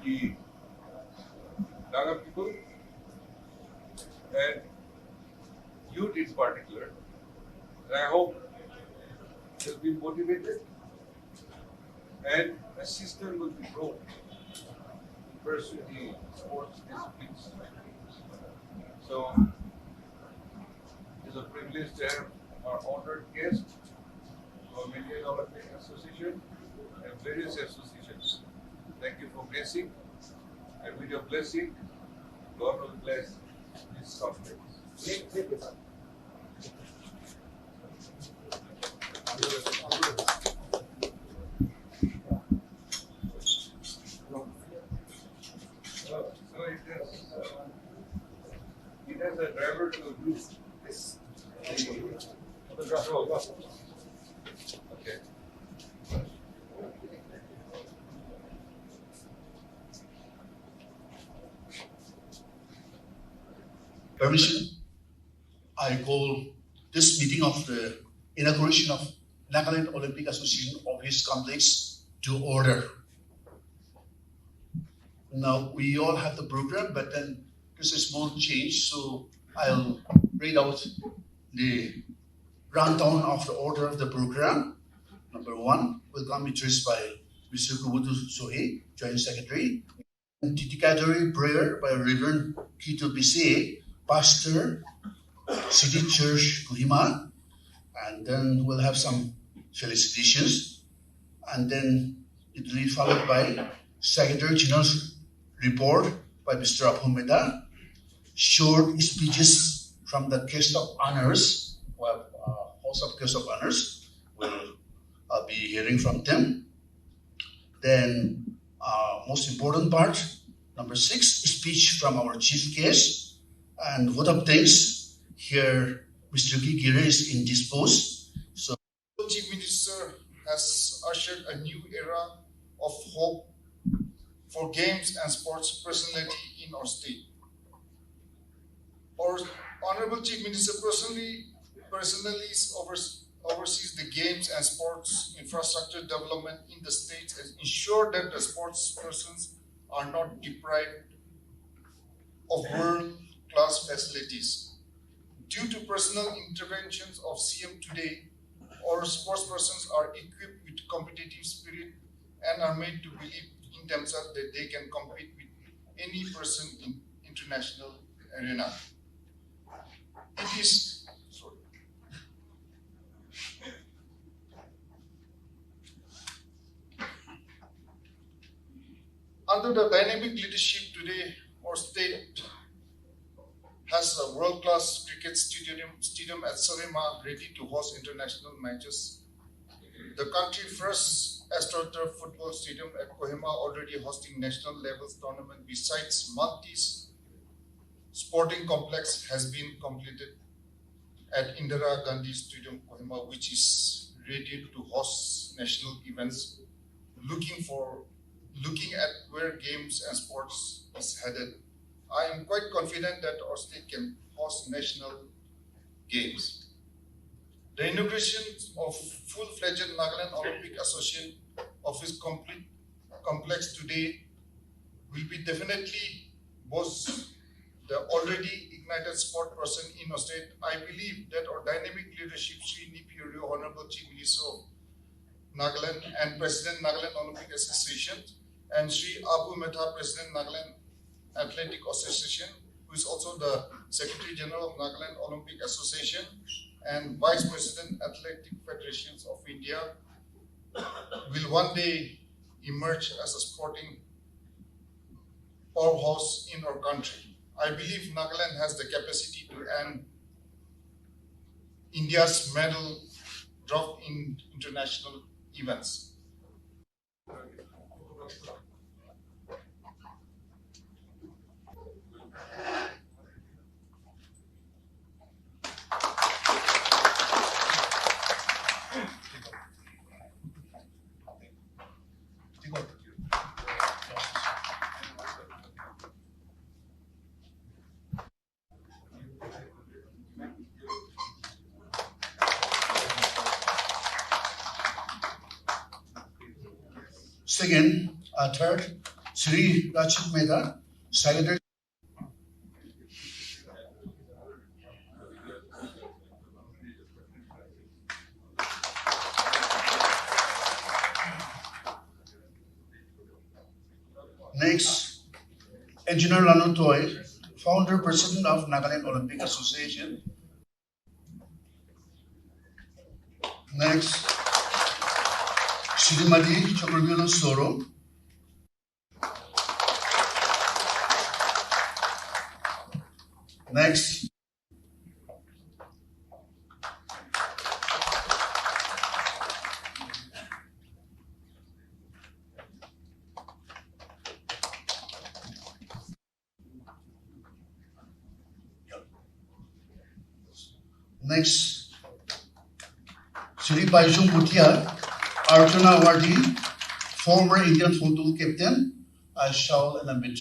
the Naga people and youth in particular. And I hope they'll be motivated and a system will be grown to pursue the sports disciplines. So it's a privilege to have our honored guest from Nagaland Olympic Association and various associations. Thank you for blessing, and with your blessing, God will bless this conference. It has a driver to do this. Okay. Permission, I call this meeting of the inauguration of Nagaland Olympic Association Office Complex to order. Now, we all have the program, but then there's a small change, so I'll read out the rundown of the order of the program. Number one will come addressed by Mr. Chekrovolü, Joint Secretary. Dedicatory prayer by Reverend Kito Bise, Pastor, City Church, Kohima. And then we'll have some felicitations. And then it will be followed by Secretary General's report by Mr. Metha. Short speeches from the guest of honors, host of guest of honors. We'll be hearing from them. Then, most important part, number 6, speech from our chief guest. And vote of thanks. Here, Mr. Gill is indisposed. So, the Chief Minister has ushered a new era of hope for games and sports personality in our state. Our Honorable Chief Minister personally oversees the games and sports infrastructure development in the state and ensure that the sports persons are not deprived of world-class facilities. Due to personal interventions of CM today, our sports persons are equipped with competitive spirit and are made to believe in themselves that they can compete with any person in international arena. It is under the dynamic leadership today, our state has a world-class cricket stadium at Sarema ready to host international matches. The country first AstroTurf football stadium at Kohima already hosting national levels tournament besides sporting complex has been completed at Indira Gandhi Stadium Kohima, which is ready to host national events. Looking at where games and sports is headed, I am quite confident that our state can host national games. The inauguration of full-fledged Nagaland Olympic Association office complex today will be definitely both the already ignited sport person in our state. I believe that our dynamic leadership, Sri Neiphiu, Honorable Chief Minister of Nagaland and President Nagaland Olympic Association, and Sri Metha, President Nagaland Athletic Association, who is also the Secretary General of Nagaland Olympic Association and Vice President Athletic Federations of India, will one day emerge as a sporting powerhouse in our country. I believe Nagaland has the capacity to end India's medal drop in international events. Second, third, Sri Rajeev Metha, Secretary. Next, Engineer Lanu, Founder President of Nagaland Olympic Association. Next, Srimati Chekrovolü Swuro. Next, Sri Baichung Bhutia, Arjuna Awardee, former Indian football captain, I shall admit.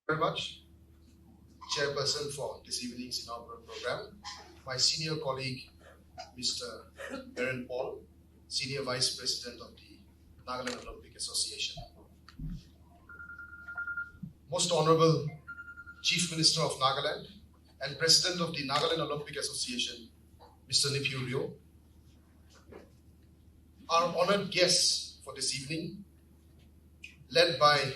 Very much, Chairperson for this evening's inaugural program, my senior colleague, Mr. Aaron Paul, Senior Vice President of the Nagaland Olympic Association. Most Honorable Chief Minister of Nagaland and President of the Nagaland Olympic Association, Mr. Neiphiu, our honored guests for this evening, led by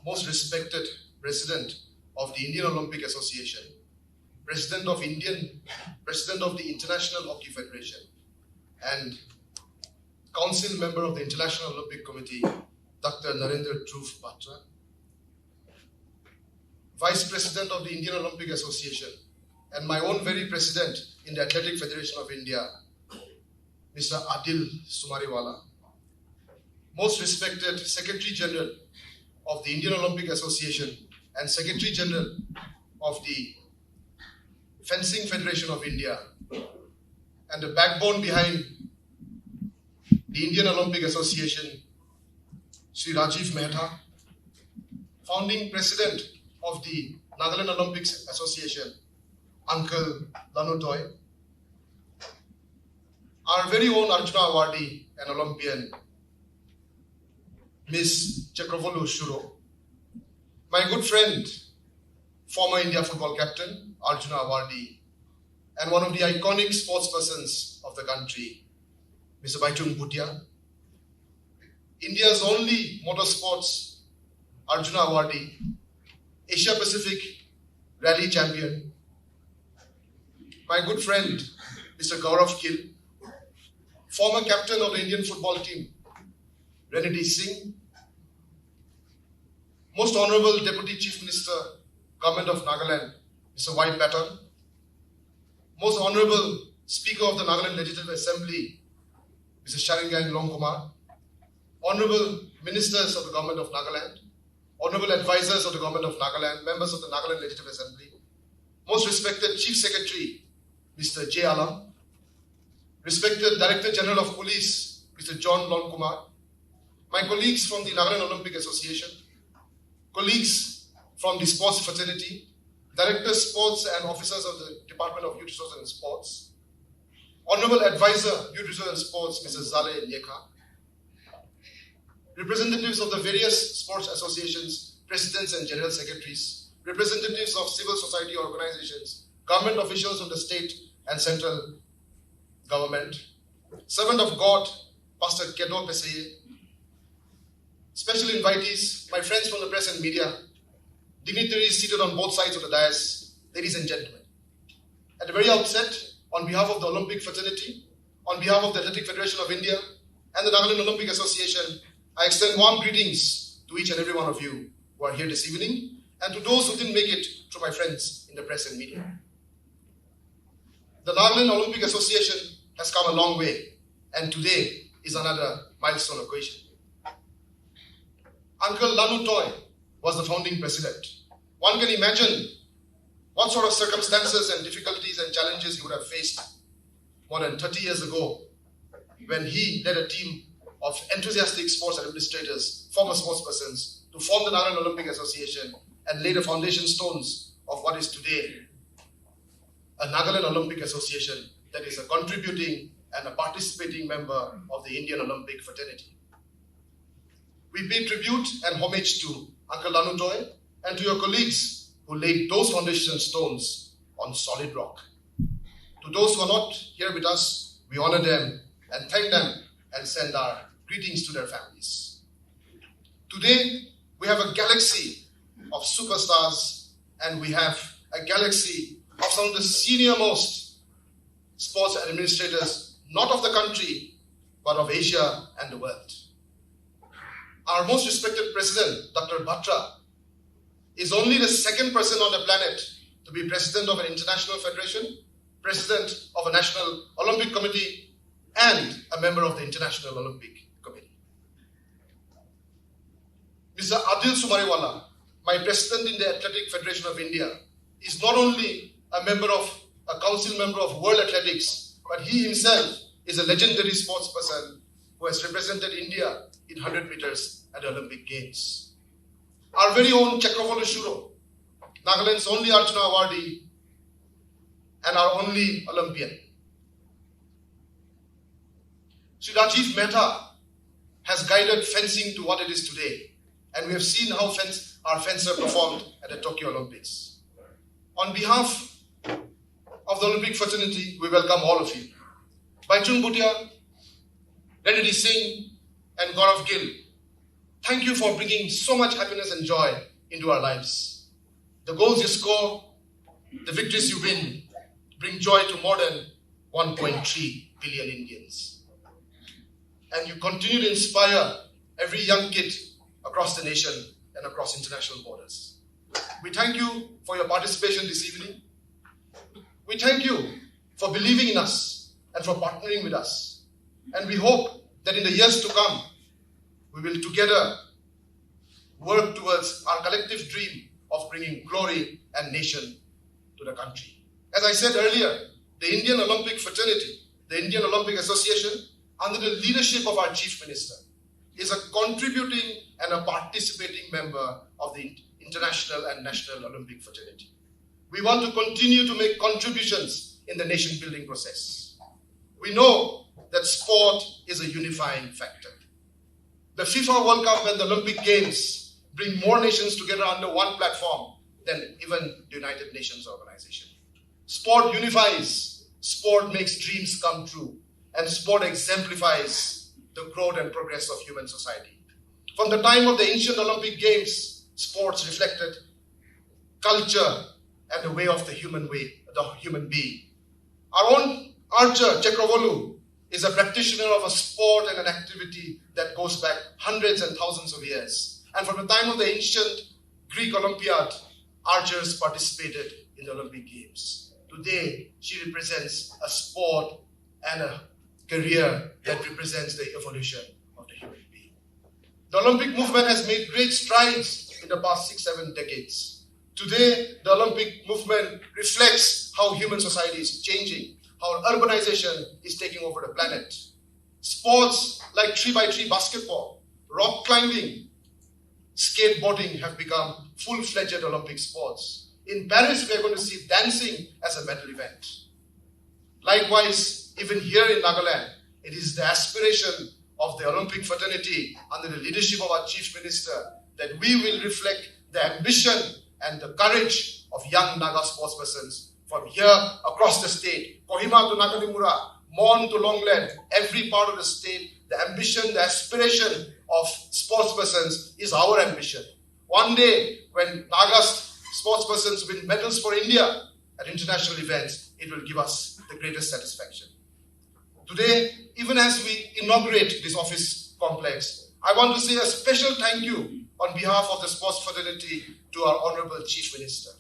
most respected President of the Indian Olympic Association, President of the International Hockey Federation, and Council Member of the International Olympic Committee, Dr. Narinder Druv, Batra, Vice President of the Indian Olympic Association, and my own very President in the Athletic Federation of India, Mr. Adille Sumariwala, most respected Secretary General of the Indian Olympic Association and Secretary General of the Fencing Federation of India, and the backbone behind the Indian Olympic Association, Sri Rajeev Metha, founding President of the Nagaland Olympic Association, Uncle Lanu, our very own Arjuna Awardee and Olympian, Miss Chekrovolü Swuro, my good friend, former India football captain, Arjuna Awardee, and one of the iconic sportspersons of the country, Mr. Baichung Bhutia, India's only motorsports Arjuna Awardee, Asia Pacific Rally Champion, my good friend, Mr. Gaurav Gill, former captain of the Indian football team, Heritage DC, Most Honorable Deputy Chief Minister, Government of Nagaland, Mr. Batra, Most Honorable Speaker of the Nagaland Legislative Assembly, Mr. Sharingang Longkumar, Honorable Ministers of the Government of Nagaland, Honorable Advisors of the Government of Nagaland, members of the Nagaland Legislative Assembly, most respected Chief Secretary, Mr. J. Alam, respected Director General of Police, Mr. John Longkumar, my colleagues from the Nagaland Olympic Association, colleagues from the Sports Fraternity, Directors Sports and Officers of the Department of Youth Resources and Sports, Honorable Advisor, Youth Resources and Sports, Mrs. Zale Nyeka, representatives of the various sports associations, presidents and general secretaries, representatives of civil society organizations, government officials from the state and central government, servant of God, Pastor Kedo Peseye, special invitees, my friends from the press and media, dignitaries seated on both sides of the dais, ladies and gentlemen. At the very outset, on behalf of the Olympic fraternity, on behalf of the Athletic Federation of India and the Nagaland Olympic Association, I extend warm greetings to each and every one of you who are here this evening and to those who didn't make it, to my friends in the press and media. The Nagaland Olympic Association has come a long way, and today is another milestone occasion. Uncle Lanu was the founding president. One can imagine what sort of circumstances and difficulties and challenges he would have faced more than 30 years ago when he led a team of enthusiastic sports administrators, former sportspersons, to form the Nagaland Olympic Association and lay the foundation stones what is today a Nagaland Olympic Association that is a contributing and a participating member of the Indian Olympic fraternity. We pay tribute and homage to Uncle Lanu and to your colleagues who laid those foundation stones on solid rock. To those who are not here with us, we honor them and thank them and send our greetings to their families. Today, we have a galaxy of superstars and we have a galaxy of some of the senior-most sports administrators, not of the country, but of Asia and the world. Our most respected president, Dr. Batra, is only the second person on the planet to be president of an international federation, president of a national Olympic committee, and a member of the International Olympic Committee. Mr. Adille Sumariwala, my president in the Athletic Federation of India, is not only a council member of World Athletics, but he himself is a legendary sportsperson who has represented India in 100 meters at the Olympic Games. Our very own Chekrovolü Swuro, Nagaland's only Arjuna Awardee and our only Olympian. Sri Rajeev Metha has guided fencing to what it is today, and we have seen how our fencer performed at the Tokyo Olympics. On behalf of the Olympic fraternity, we welcome all of you. Baichung, Bhutia, Heritage DC, and Gaurav, Gill, thank you for bringing so much happiness and joy into our lives. The goals you score, the victories you win, bring joy to more than 1.3 billion Indians. And you continue to inspire every young kid across the nation and across international borders. We thank you for your participation this evening. We thank you for believing in us and for partnering with us. And we hope that in the years to come, we will together work towards our collective dream of bringing glory and nation to the country. As I said earlier, the Indian Olympic fraternity, the Indian Olympic Association, under the leadership of our Chief Minister, is a contributing and a participating member of the International and National Olympic fraternity. We want to continue to make contributions in the nation-building process. We know that sport is a unifying factor. The FIFA World Cup and the Olympic Games bring more nations together under one platform than even the United Nations Organization. Sport unifies, sport makes dreams come true, and sport exemplifies the growth and progress of human society. From the time of the ancient Olympic Games, sports reflected culture and the way of the human being. Our own archer, Chekrovolü, is a practitioner of a sport and an activity that goes back hundreds and thousands of years. And from the time of the ancient Greek Olympiad, archers participated in the Olympic Games. Today, she represents a sport and a career that represents the evolution of the human being. The Olympic movement has made great strides in the past 6-7 decades. Today, the Olympic movement reflects how human society is changing, how urbanization is taking over the planet. Sports like 3x3 basketball, rock climbing, skateboarding have become full-fledged Olympic sports. In Paris, we are going to see dancing as a medal event. Likewise, even here in Nagaland, it is the aspiration of the Olympic fraternity under the leadership of our Chief Minister that we will reflect the ambition and the courage of young Naga sportspersons from here across the state, Kohima to Nakadimura, Mon to Longland, every part of the state. The ambition, the aspiration of sportspersons is our ambition. One day, when Naga sportspersons win medals for India at international events, it will give us the greatest satisfaction. Today, even as we inaugurate this office complex, I want to say a special thank you on behalf of the sports fraternity to our Honorable Chief Minister.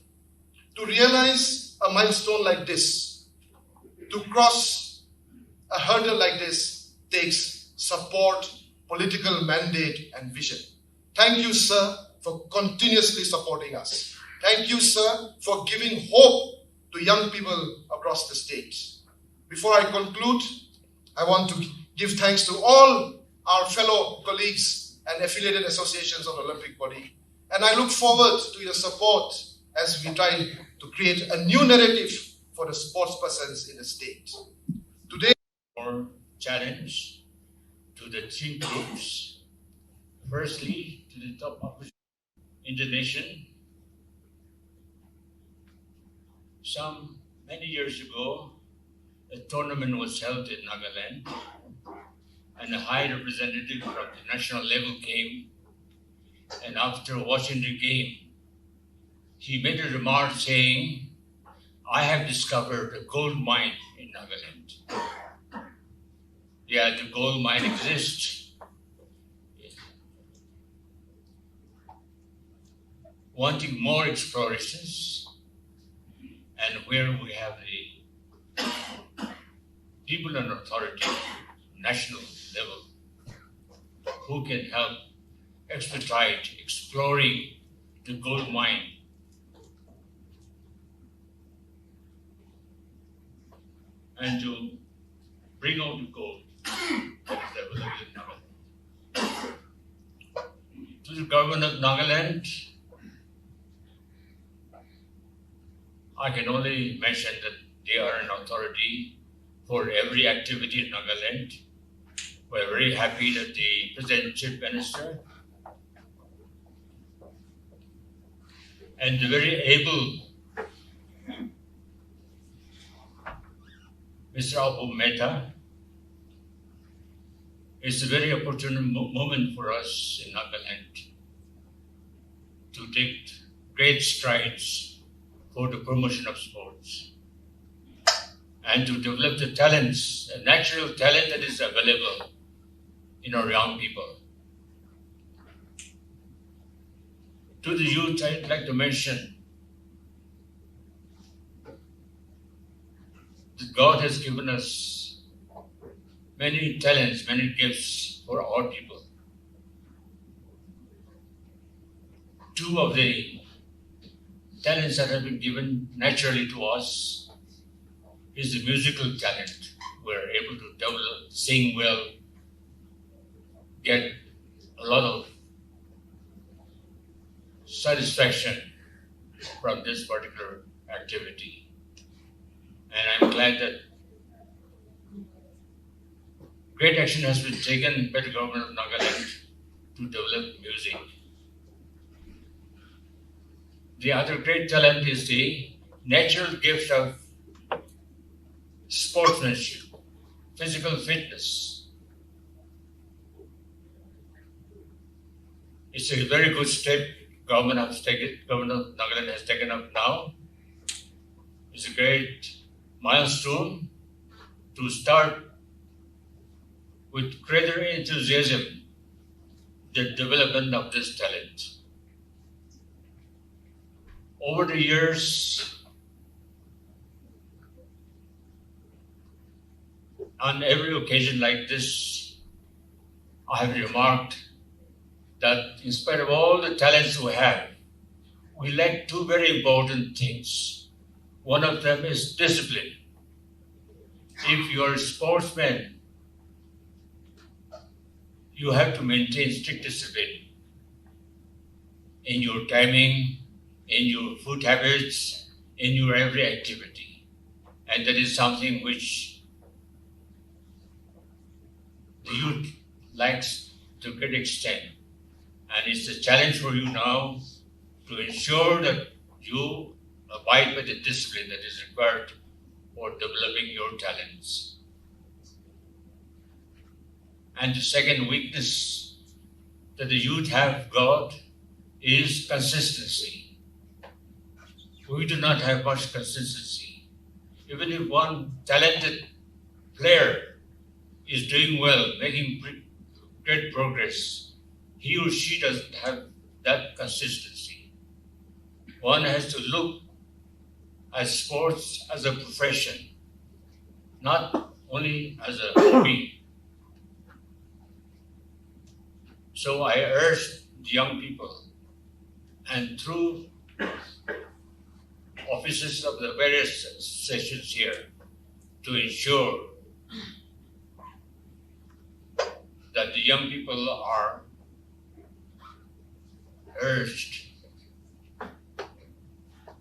To realize a milestone like this, to cross a hurdle like this, takes support, political mandate, and vision. Thank you, sir, for continuously supporting us. Thank you, sir, for giving hope to young people across the state. Before I conclude, I want to give thanks to all our fellow colleagues and affiliated associations of the Olympic body. And I look forward to your support as we try to create a new narrative for the sports persons in the state. Today, Our challenge to the three groups. Firstly, to the top opposition in the nation. Many years ago, a tournament was held in Nagaland, and a high representative from the national level came, and after watching the game, he made a remark saying, "I have discovered a gold mine in Nagaland." Yeah, the gold mine exists. Wanting more explorations, and where we have the people and authority, national level, who can help expedite exploring the gold mine. And to bring out the gold that is available in Nagaland. To the government of Nagaland, I can only mention that they are an authority for every activity in Nagaland. We're very happy that the President Chief Minister and the very able Mr. Metha, it's a very opportune moment for us in Nagaland to take great strides for the promotion of sports and to develop the talents, a natural talent that is available in our young people. To the youth, I'd like to mention that God has given us many talents, many gifts for our people. Two of the talents that have been given naturally to us is the musical talent. We're able to develop, sing well, get a lot of satisfaction from this particular activity. And I'm glad that great action has been taken by the government of Nagaland to develop music. The other great talent is the natural gift of sportsmanship, physical fitness. It's a very good step government of Nagaland has taken up now. It's a great milestone to start with greater enthusiasm the development of this talent. Over the years, on every occasion like this, I have remarked that in spite of all the talents we have, we lack two very important things. One of them is discipline. If you are a sportsman, you have to maintain strict discipline in your timing, in your food habits, in your every activity. And that is something which the youth lacks to a great extent. And it's a challenge for you now to ensure that you abide by the discipline that is required for developing your talents. And the second weakness that the youth have got is consistency. We do not have much consistency. Even if one talented player is doing well, making great progress, he or she doesn't have that consistency. One has to look at sports as a profession, not only as a hobby. So I urge the young people and through offices of the various sessions here to ensure that the young people are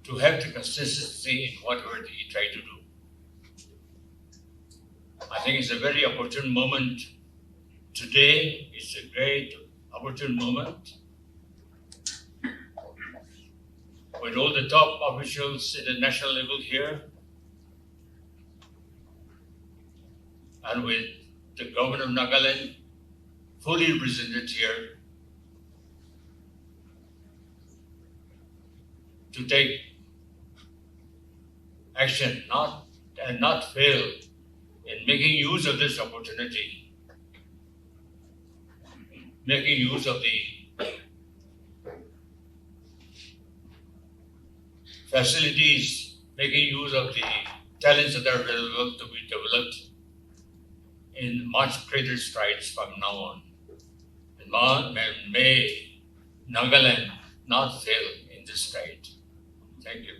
to have the consistency in whatever he tried to do. I think it's a very opportune moment. Today is a great opportune moment with all the top officials at the national level here and with the government of Nagaland fully represented here to take action and not fail in making use of this opportunity, making use of the facilities, making use of the talents that are available to be developed in much greater strides from now on. And may Nagaland not fail in this stride. Thank you.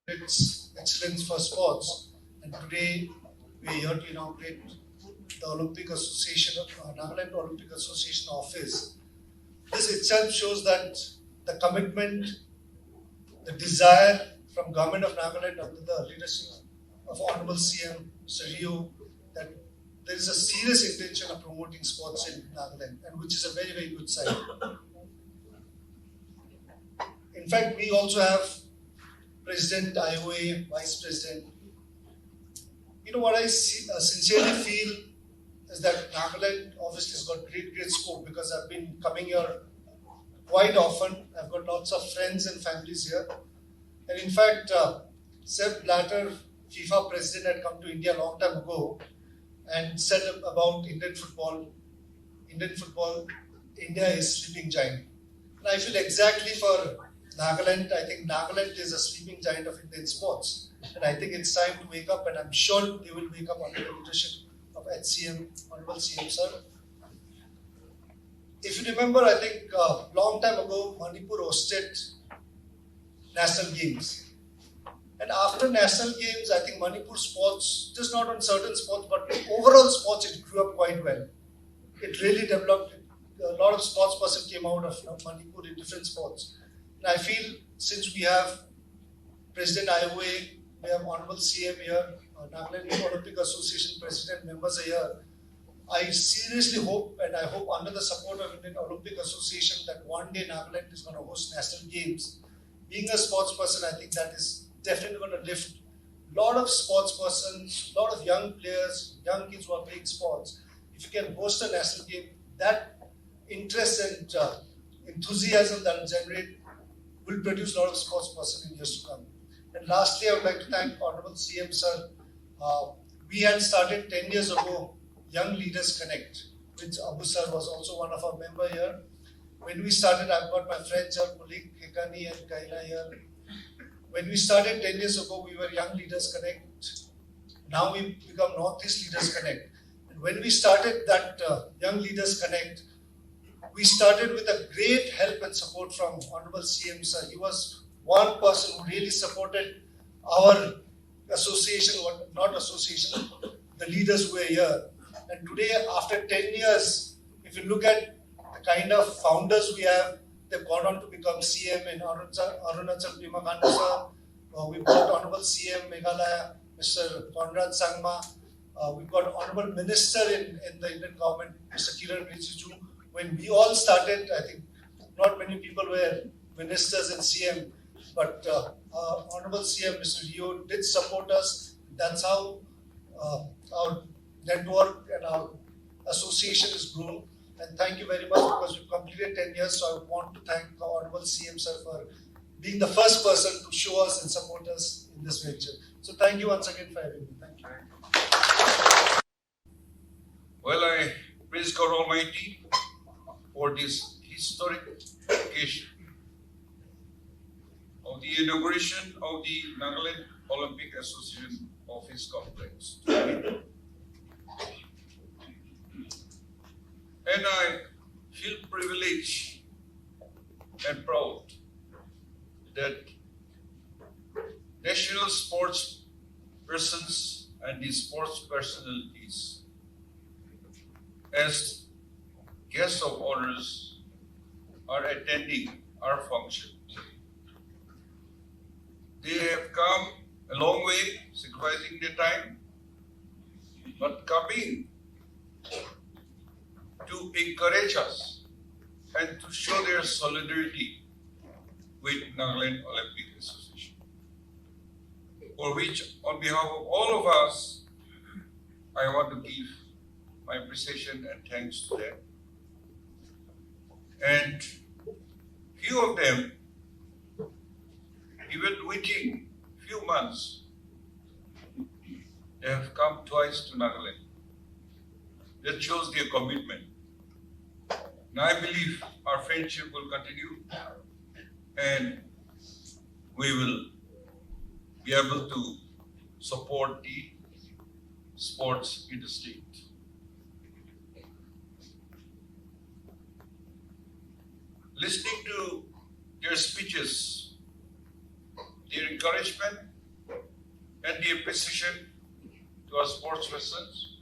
Its excellence for sports, and today we are here to inaugurate the Olympic Association, Nagaland Olympic Association office. This itself shows that the commitment, the desire from Government of Nagaland under the leadership of Honorable CM Mr. that there is a serious intention of promoting sports in Nagaland, and which is a very, very good sign. In fact, we also have President IOA, Vice President. You know what I sincerely feel is that Nagaland obviously has got great scope, because I've been coming here quite often. I've got lots of friends and families here. And in fact, Sepp Blatter, FIFA president, had come to India a long time ago and said about Indian football, India is sleeping giant. And I feel exactly for Nagaland. I think Nagaland is a sleeping giant of Indian sports. And I think it's time to wake up, and I'm sure they will wake up under the leadership of HCM, Honorable CM Sir. If you remember, I think a long time ago, Manipur hosted National Games. And after National Games, I think Manipur sports, just not on certain sports, but overall sports, it grew up quite well. It really developed. A lot of sports person came out of Manipur in different sports. And I feel since we have President IOA, we have Honorable CM here, Nagaland Olympic Association President members are here. I seriously hope, and I hope under the support of Indian Olympic Association, that one day Nagaland is going to host National Games. Being a sports person, I think that is definitely going to lift a lot of sports persons, a lot of young players, young kids who are playing sports. If you can host a national game, that interest and enthusiasm that will generate will produce a lot of sports persons in years to come. And lastly, I would like to thank Honorable CM Sir. We had started 10 years ago Young Leaders Connect, which Abu Sir was also one of our members here. When we started, I've got my friends here, Malik, Hekani and Kaila here. When we started 10 years ago, we were Young Leaders Connect. Now we've become Northeast Leaders Connect. And when we started that Young Leaders Connect, we started with a great help and support from Honorable CM Sir. He was one person who really supported our association, the leaders who were here. And today, after 10 years, if you look at the kind of founders we have, they've gone on to become CM in Arunachal Pimakanda Sir. We've got Honorable CM Meghalaya, Mr. Conrad Sangma. We've got Honorable Minister in the Indian government, Mr. Kiran Rijiju. When we all started, I think not many people were ministers and CM, but Honorable CM, Mr. Rio, did support us. That's how our network and our association has grown. And thank you very much, because we've completed 10 years. So I want to thank Honorable CM Sir for being the first person to show us and support us in this venture. So thank you once again for having me. Thank you. Well, I praise God Almighty for this historic occasion of the inauguration of the Nagaland Olympic Association Office Complex. And I feel privileged and proud that national sports persons and the sports personalities as guests of honors are attending our function. They have come a long way, sacrificing their time, but coming to encourage us and to show their solidarity with Nagaland Olympic Association, for which, on behalf of all of us, I want to give my appreciation and thanks to them. And few of them, even within few months, they have come twice to Nagaland. That shows their commitment. And I believe our friendship will continue and we will be able to support the sports in the state. Listening to their speeches, their encouragement, and the appreciation to our sports persons,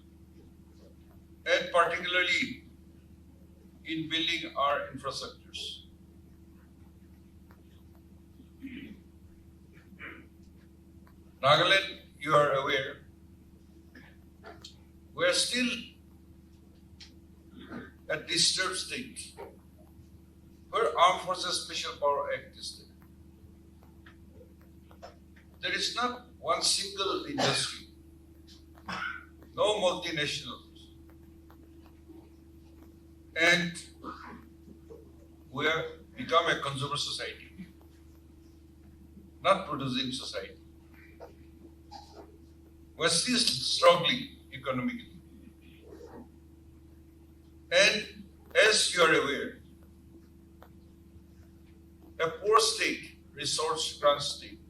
and particularly in building our infrastructures. Nagaland, you are aware, we are still a disturbed state where Armed Forces Special Power Act is there. There is not one single industry, no multinationals, and we have become a consumer society, not producing society. We're still struggling economically. And as you are aware, a poor state, resource-run state,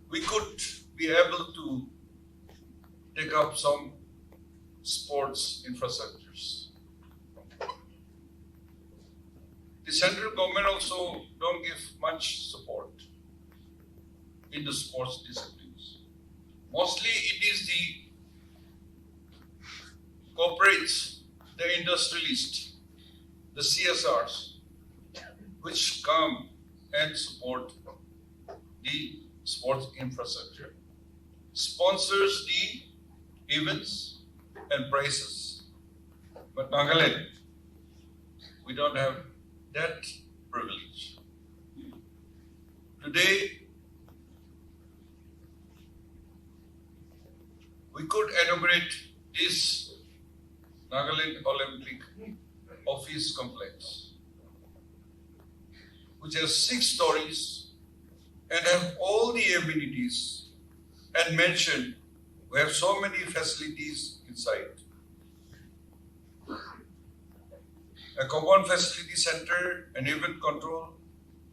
we could be able to take up some sports infrastructures. The central government also don't give much support in the sports disciplines. Mostly it is the corporates, the industrialists, the CSRs, which come and support the sports infrastructure, sponsors the events and prizes. But Nagaland, we don't have that privilege. Today, we could inaugurate this Nagaland Olympic Office Complex, which has 6 stories and have all the amenities, and mentioned we have so many facilities inside. A compound facility center and event control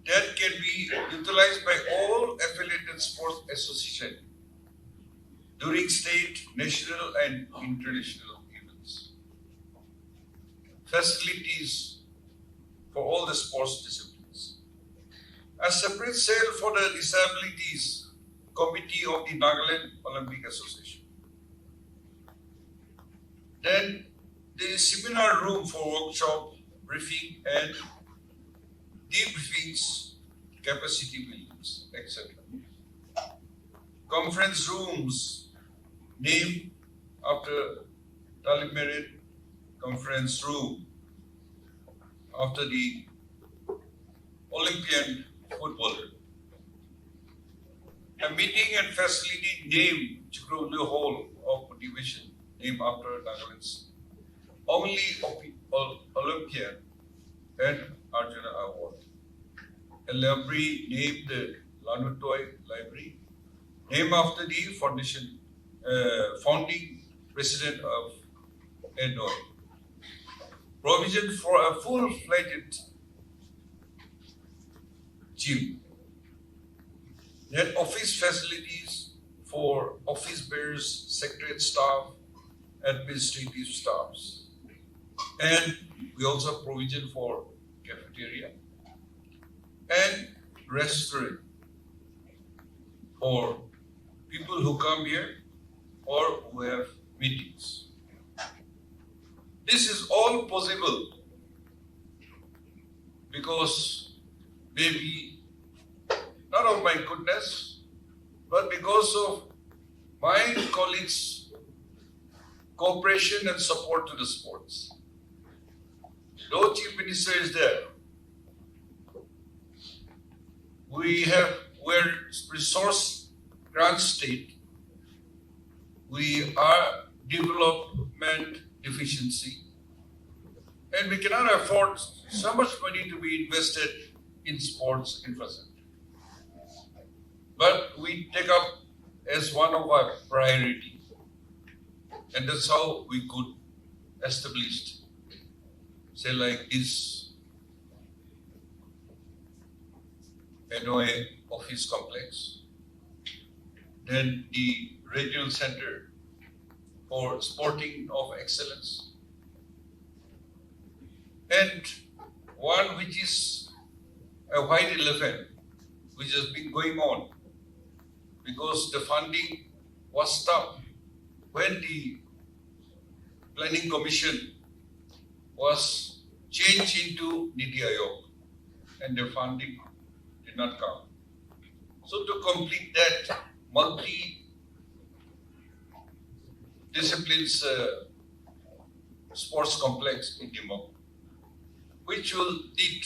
that can be utilized by all affiliated sports associations during state, national and international events. Facilities for all the sports disciplines. A separate cell for the disabilities committee of the Nagaland Olympic Association. Then the seminar room for workshop, briefing and debriefings, capacity buildings, etc. Conference rooms named after Talib Merid conference room, after the Olympian footballer. A meeting and facility named Chekrovolü Hall of Motivation, named after Nagaland's only Olympian and Arjuna Award. A library named the Lanu Library, named after the founding president of NLTV. Provision for a full-fledged gym. Then office facilities for office bearers, secretariat staff, administrative staffs. And we also have provision for cafeteria and restaurant for people who come here or who have meetings. This is all possible because maybe not of my goodness, but because of my colleagues' cooperation and support to the sports. No Chief Minister is there. We're resource grant state. We are development deficiency. And we cannot afford so much money to be invested in sports infrastructure. But we take up as one of our priority. And that's how we could establish, say like this NOA office complex, then the regional center for sporting of excellence, and one which is a white elephant, which has been going on because the funding was stopped when the planning commission was changed into Niti Aayog and the funding did not come. So to complete that multi-disciplines sports complex in Nimok, which will need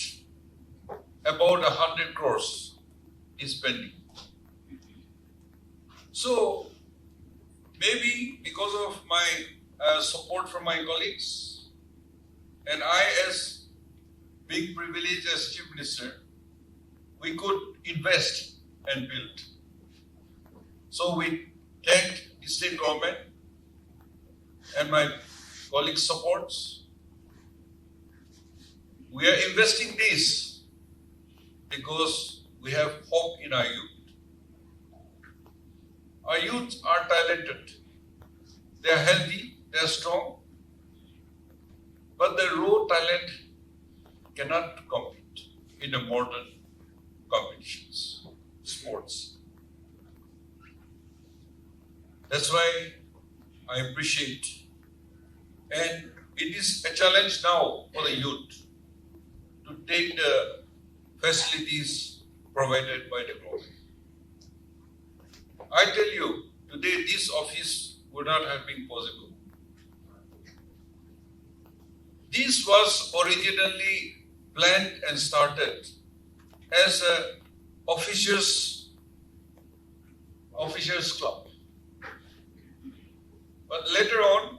about 100 crores is pending. So maybe because of my support from my colleagues and I as being privileged as Chief Minister, we could invest and build. So we thanked the state government and my colleagues' supports. We are investing this because we have hope in our youth. Our youth are talented. They are healthy, they are strong, but the raw talent cannot compete in the modern competitions, sports. That's why I appreciate, and it is a challenge now for the youth to take the facilities provided by the government. I tell you, today this office would not have been possible. This was originally planned and started as a officers club. But later on,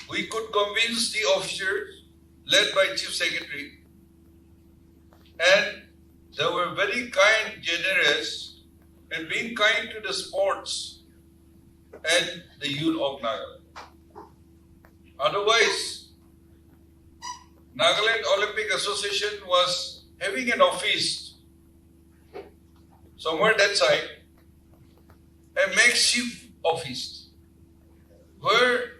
we could convince the officers led by Chief Secretary, and they were very kind, generous, and being kind to the sports and the youth of Nagaland. Otherwise, Nagaland Olympic Association was having an office somewhere that side, a makeshift office, where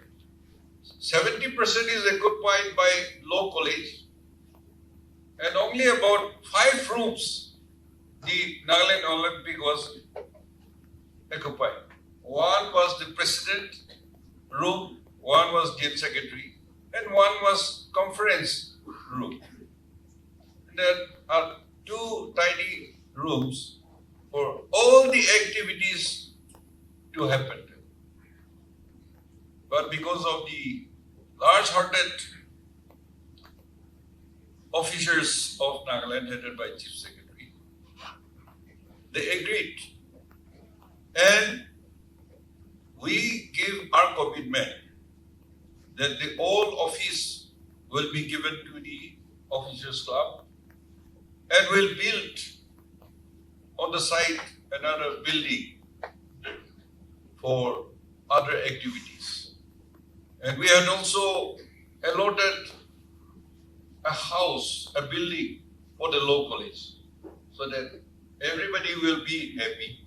70% is occupied by law college, and only about 5 rooms the Nagaland Olympic was occupied. One was the president room, one was game secretary, and one was conference room. There are 2 tiny rooms for all the activities to happen. But because of the large-hearted officers of Nagaland headed by Chief Secretary, they agreed. And we give our commitment that the old office will be given to the Officers Club and will build on the site another building for other activities. And we had also allotted a house, a building for the law college so that everybody will be happy.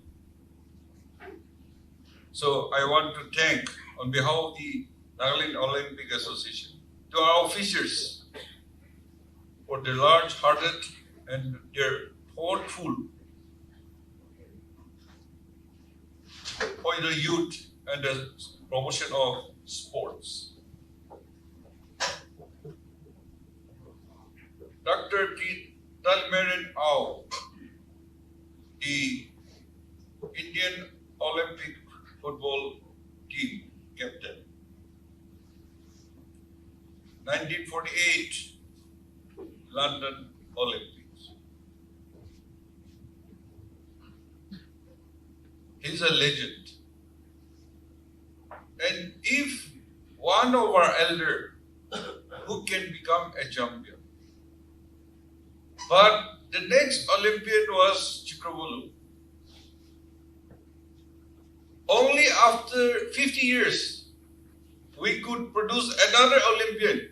So I want to thank, on behalf of the Nagaland Olympic Association, to our officers for their large-hearted and their thoughtful for the youth and the promotion of sports. Dr. Talmerin Au, the Indian Olympic football team captain, 1948 London Olympics. He's a legend. And if one of our elder who can become a champion, but the next Olympian was Chekrovolü. Only after 50 years, we could produce another Olympian.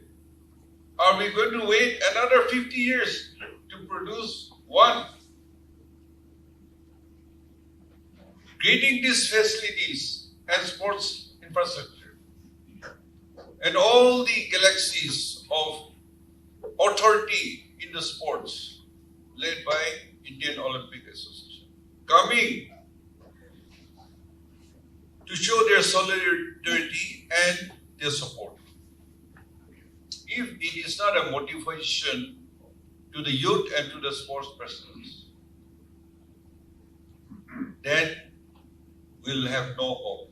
Are we going to wait another 50 years to produce one? Creating these facilities and sports infrastructure and all the galaxies of authority in the sports led by Indian Olympic Association coming to show their solidarity and their support. If it is not a motivation to the youth and to the sports persons, then we'll have no hope.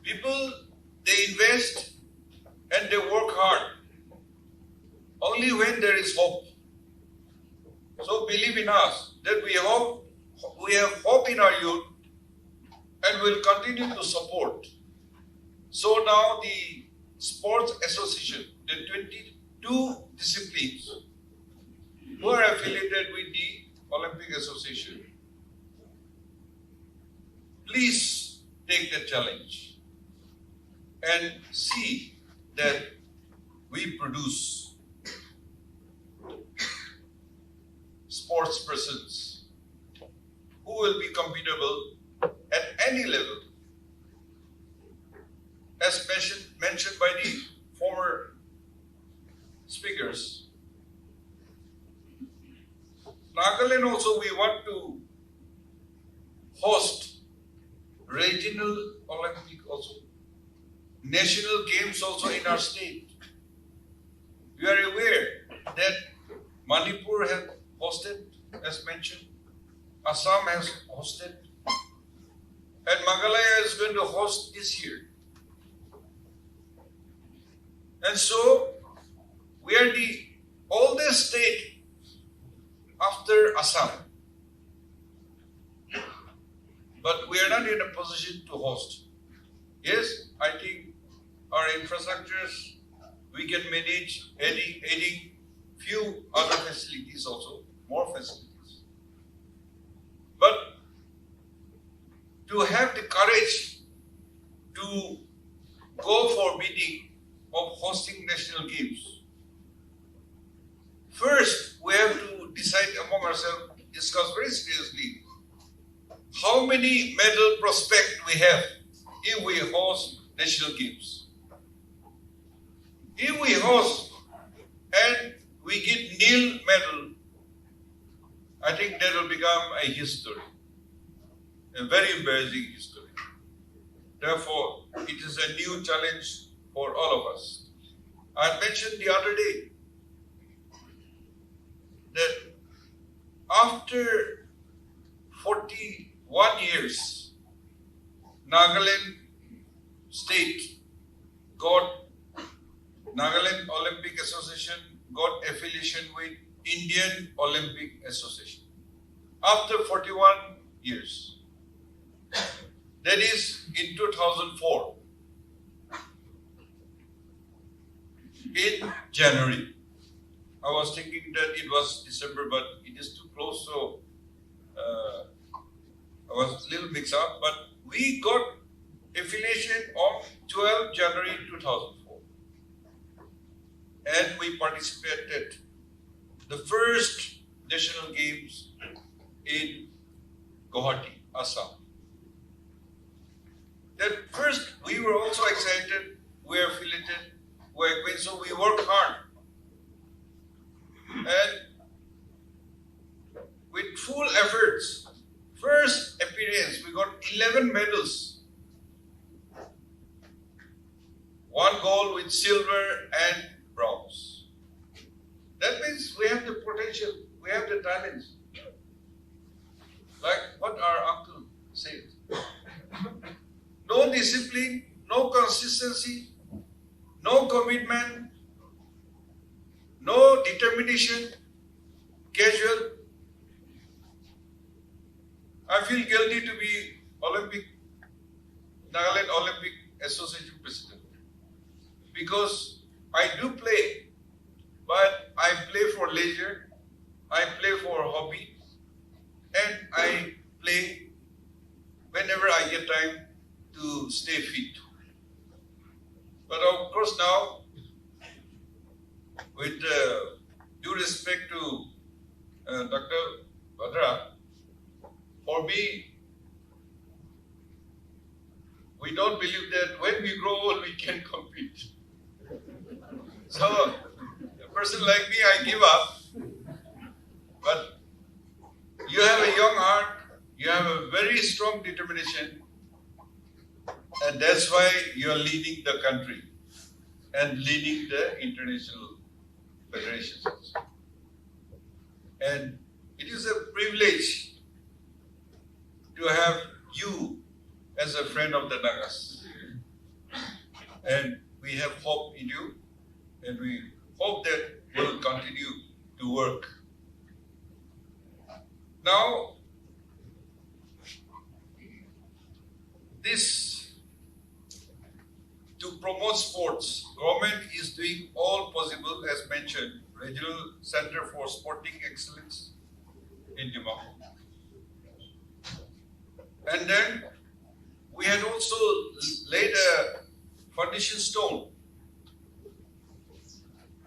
People, they invest and they work hard only when there is hope. So believe in us that we have hope in our youth and will continue to support. So now the Sports Association, the 22 disciplines who are affiliated with the Olympic Association, please take the challenge and see that we produce sports persons who will be competable at any level. As mentioned by the former speakers, Nagaland also we want to host regional Olympic also, national games also in our state. We are aware that Manipur has hosted, as mentioned, Assam has hosted, and Meghalaya is going to host this year. And so, we are the oldest state after Assam. But we are not in a position to host. Yes, I think our infrastructures, we can manage adding few other facilities also, more facilities. But to have the courage to go for bidding of hosting national games, first we have to decide among ourselves, discuss very seriously, how many medal prospects we have if we host national games. If we host and we get nil medal, I think that will become a history, a very embarrassing history. Therefore, it is a new challenge for all of us. I mentioned the other day that after 41 years, Nagaland state Nagaland Olympic Association got affiliation with Indian Olympic Association. After 41 years. That is in 2004. In January. I was thinking that it was December, but it is too close, so I was a little mixed up. But we got affiliation on 12 January 2004. And we participated the first national games in Guwahati, Assam. that first we were also excited, we are affiliated, we are acquainted, so we work hard. And with full efforts, first appearance, we got 11 medals. 1 gold with silver and bronze. That means we have the potential, we have the talents. Like what our uncle said. No discipline, no consistency, no commitment, no determination, casual. I feel guilty to be Nagaland Olympic Association president because I do play, but I play for leisure, I play for hobby, and I play whenever I get time to stay fit. But of course now, with due respect to Dr. Batra, for me, we don't believe that when we grow old, we can compete. So, a person like me, I give up. But you have a young heart, you have a very strong determination, and that's why you are leading the country and leading the international federations also. And it is a privilege to have you as a friend of the Nagas. And we have hope in you, and we hope that you will continue to work. Now, to promote sports, government is doing all possible, as mentioned, Regional Center for Sporting Excellence in Dimapur. And then we had also laid a foundation stone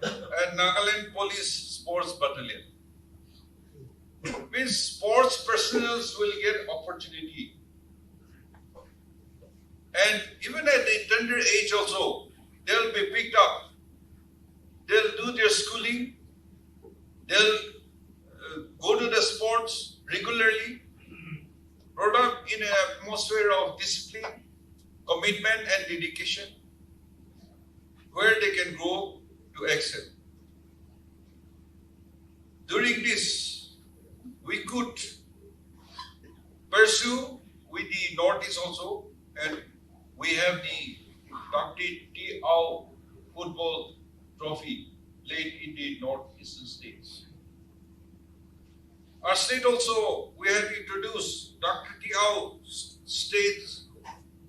at Nagaland Police Sports Battalion. Means sports personnel will get opportunity. And even at the tender age also, they'll be picked up. They'll do their schooling. They'll go to the sports regularly, brought up in an atmosphere of discipline, commitment and dedication, where they can grow to excel. During this, we could pursue with the Northeast also, and we have the Dr. T. Au football trophy laid in the northeastern states. Our state also, we have introduced Dr. T. Au State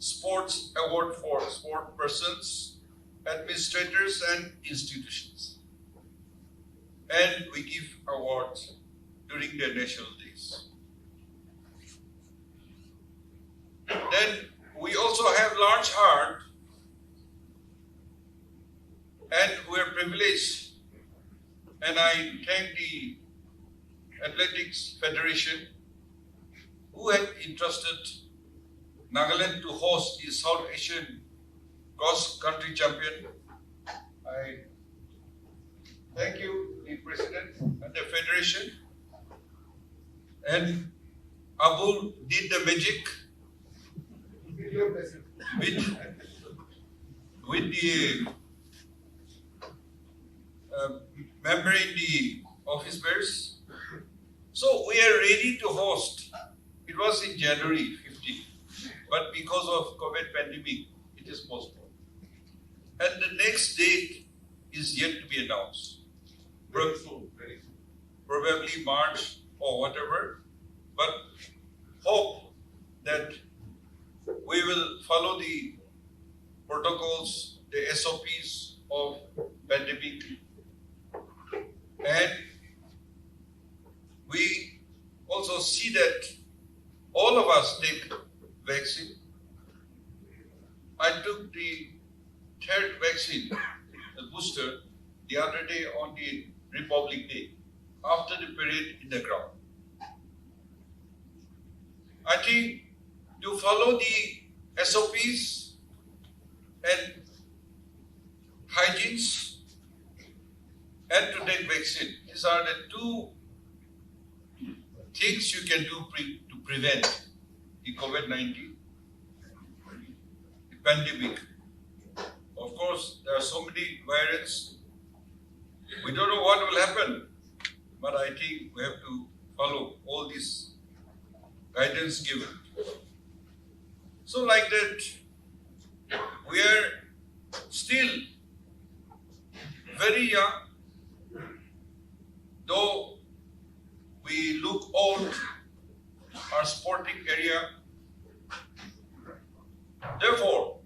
Sports Award for sport persons, administrators and institutions. And we give awards during the national days. Then we also have large heart, and we're privileged, and I thank the Athletics Federation who had entrusted Nagaland to host the South Asian cross-country champion. I thank you, the President and the Federation. And Abu did the magic with the remembering the office bearers. So we are ready to host. It was in January 15, but because of COVID pandemic, it is postponed. And the next date is yet to be announced. Probably March or whatever, but hope that we will follow the protocols, the SOPs of pandemic, and we also see that all of us take vaccine. I took the third vaccine, the booster, the other day on the Republic Day, after the parade in the ground. I think to follow the SOPs and hygienes and to take vaccine. These are the two things you can do to prevent the COVID-19 pandemic. Of course, there are so many variants. We don't know what will happen, but I think we have to follow all these guidance given. So like that, we are still very young, though we look old, our sporting area. Therefore,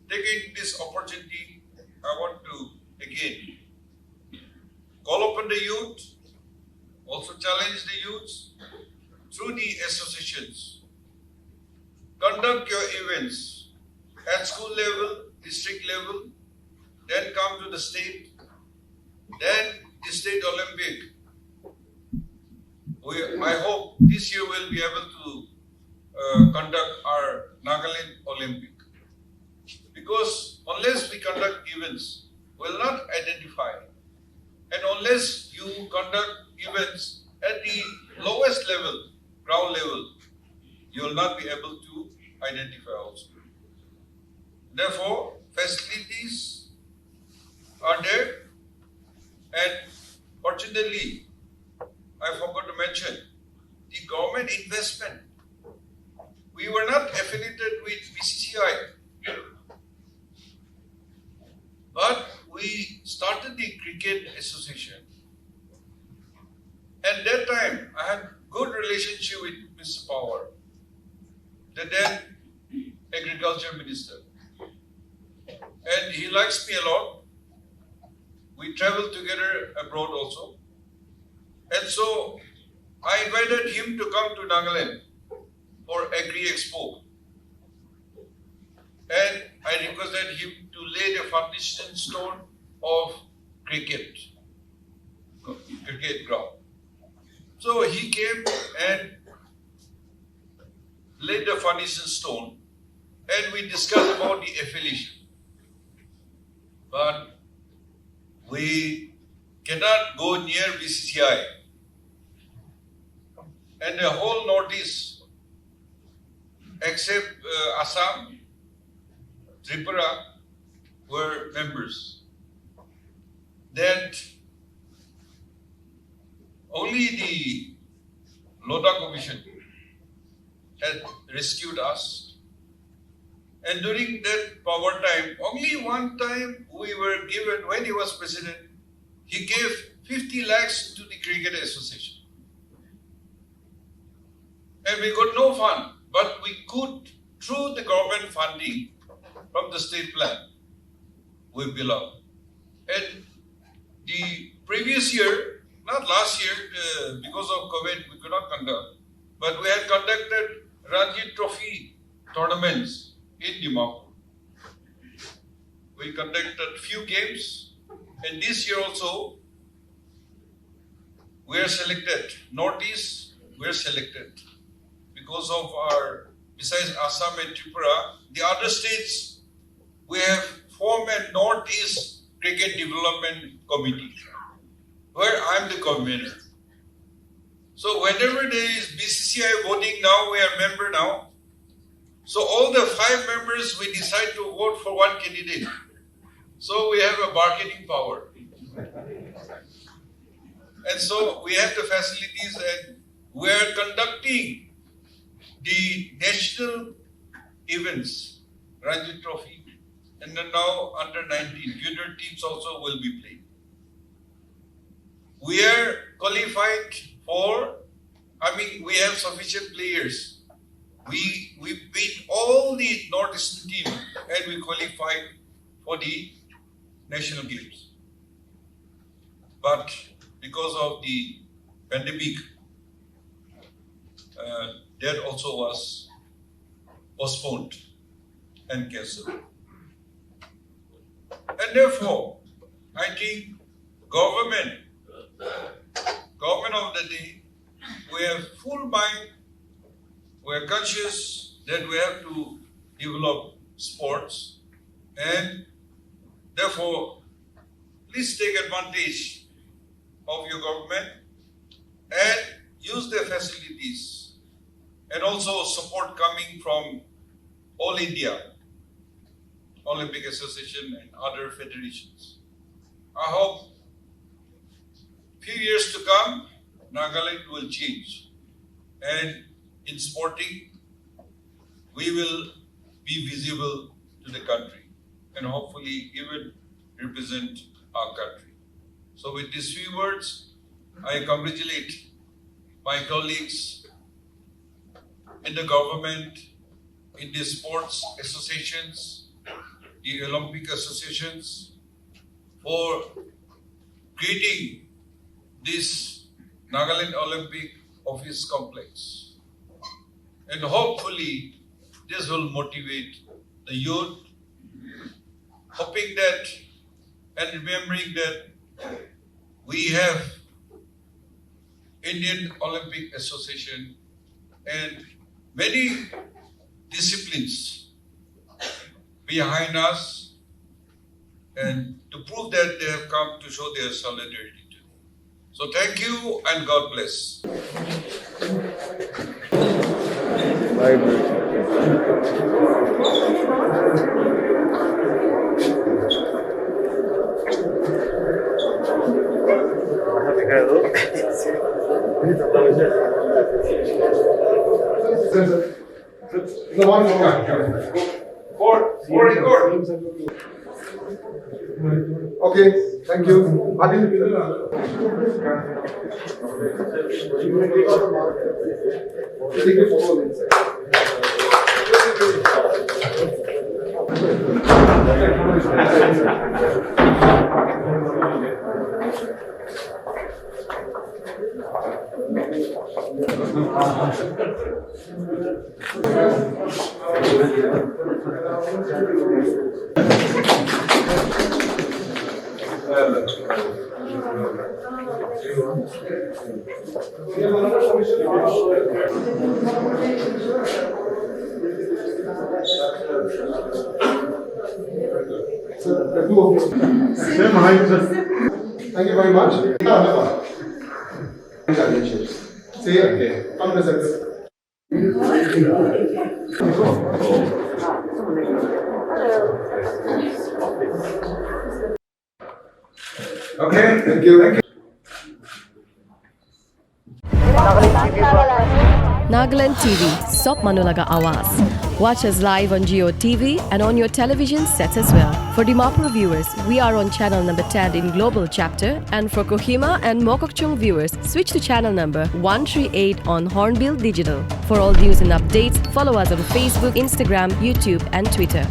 taking this opportunity, I want to again call upon the youth, also challenge the youths through the associations. Conduct your events at school level, district level, then come to the state, then the state Olympic. I hope this year we'll be able to conduct our Nagaland Olympic. Because unless we conduct events, we'll not identify. And unless you conduct events at the lowest level, ground level, you will not be able to identify also. Therefore, facilities are there, and fortunately, I forgot to mention, the government investment. We were not affiliated with BCCI, but we started the Cricket Association. At that time, I had good relationship with Mr. Power, the then Agriculture Minister. And he likes me a lot. We traveled together abroad also. And so I invited him to come to Nagaland for Agri Expo. And I requested him to lay the foundation stone of cricket ground. So he came and laid the foundation stone, and we discussed about the affiliation. But we cannot go near BCCI. And the whole Northeast, except Assam, Tripura, were members. That only the Lota Commission had rescued us. And during that power time, only one time we were given, when he was president, he gave 50 lakhs to the Cricket Association. And we got no fund, but we could, through the government funding from the state plan, we belong. And the previous year, not last year, because of COVID, we could not conduct, but we had conducted Ranji Trophy tournaments in Dimapur. We conducted few games, and this year also, we are selected. Northeast, we are selected. Because of our, besides Assam and Tripura, the other states, we have formed a Northeast Cricket Development Committee, where I am the convener. So whenever there is BCCI voting now, we are member now. So all the 5 members, we decide to vote for one candidate. So we have a bargaining power. And so we have the facilities, and we are conducting the national events, Ranji Trophy, and then now under 19, junior teams also will be played. We are qualified for, we have sufficient players. We beat all the Northeastern team and we qualified for the national games. But because of the pandemic, that also was postponed and cancelled. And therefore, I think government of the day, we have full mind, we are conscious that we have to develop sports, and therefore please take advantage of your government and use their facilities, and also support coming from All India Olympic Association and other federations. I hope few years to come, Nagaland will change, and in sporting, we will be visible to the country and hopefully even represent our country. So with these few words, I congratulate my colleagues in the government, in the sports associations, the Olympic associations, for creating this Nagaland Olympic Office Complex. And hopefully this will motivate the youth, hoping that and remembering that we have Indian Olympic Association and many disciplines behind us, and to prove that they have come to show their solidarity today. So thank you and God bless. For record. Okay, thank you. Adille. Take a photo inside. Thank you very much. See, okay. Come present. Okay, thank you. Nagaland TV, Sop Manulaga Awas. Watch us live on Geo TV and on your television sets as well. For Dimapur viewers, we are on channel number 10 in Global Chapter, and for Kohima and Mokokchung viewers, switch to channel number 138 on Hornbill Digital. For all news and updates, follow us on Facebook, Instagram, YouTube and Twitter.